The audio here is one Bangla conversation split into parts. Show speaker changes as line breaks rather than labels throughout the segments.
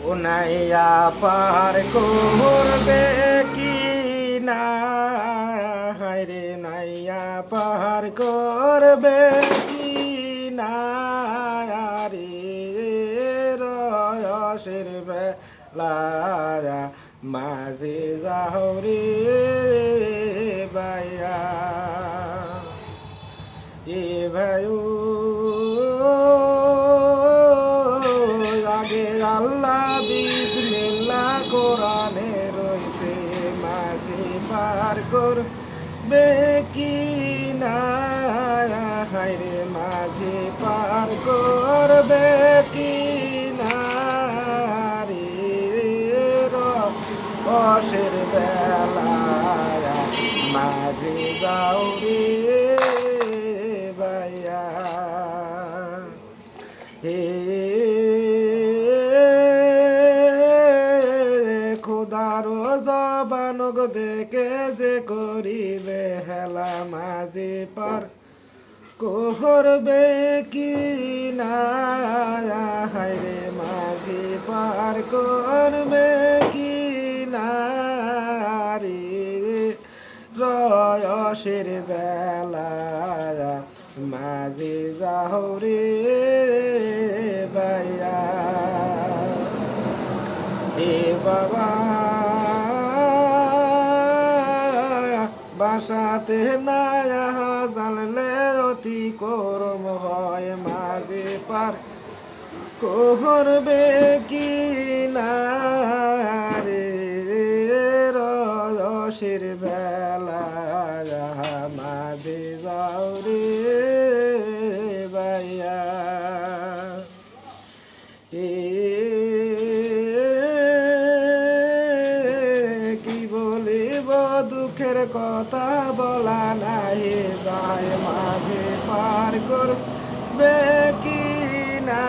ও নাইয়া পার করবে কি না, হায়রে নাইয়া পার করবে কি না রে রসের বেলা মাঝে যাও রে বাইয়া এ ভাইও আগে আল্লাহ বিসমিল্লাহ কোরআনে রইছে মাঝে পার করবে কি না, হায়রে মাঝে পার করবে কি না রে রসের বেলা মাঝে যাও রে বাইয়া হে খোদারো জবানক দেখে যে করিবে হেলা মাঝে পার করবে কি না, হায়রে মাঝে পার করবে কি না রে রসের বেলা মাঝে যাও রে বাইয়া এ বাবা বাসাতে না জানলে অতি করম হয় মাঝে পার করবে কি না রে রসের বেলা মাঝে যাও রে বাইয়া কি বলিব দুঃখের কথা বলা নাই যায় মাঝে পার করবে কি না,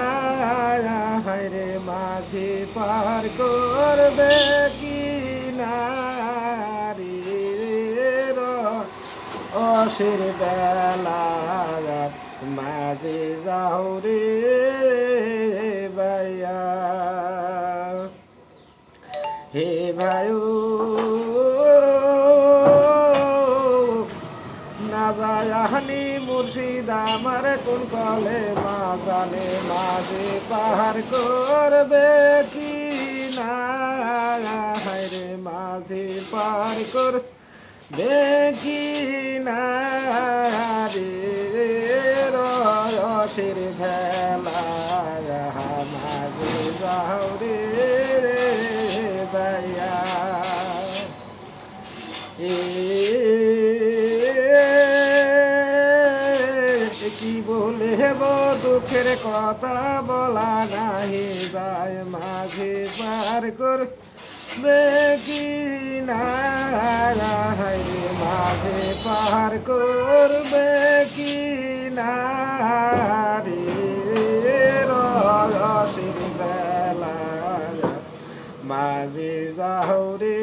হায়রে মাঝে পার করবে কি না রে রসের বেলা মাঝে যাও রে বাইয়া হে ভাইও না যায়ানি মুর্শিদ আমার কোন কলে মা জানে মাঝে পার করবে কি না, হায়রে মাঝে পার করবে কি না রে রসের ভেলা মাঝে যাও রে বাইয়া কি বলে দুঃখের কথা বলা নাহি যায় মাঝে পার করবে কি না, হায়রে মাঝে পার করবে কি না রে রসের বেলা মাঝে যাও রে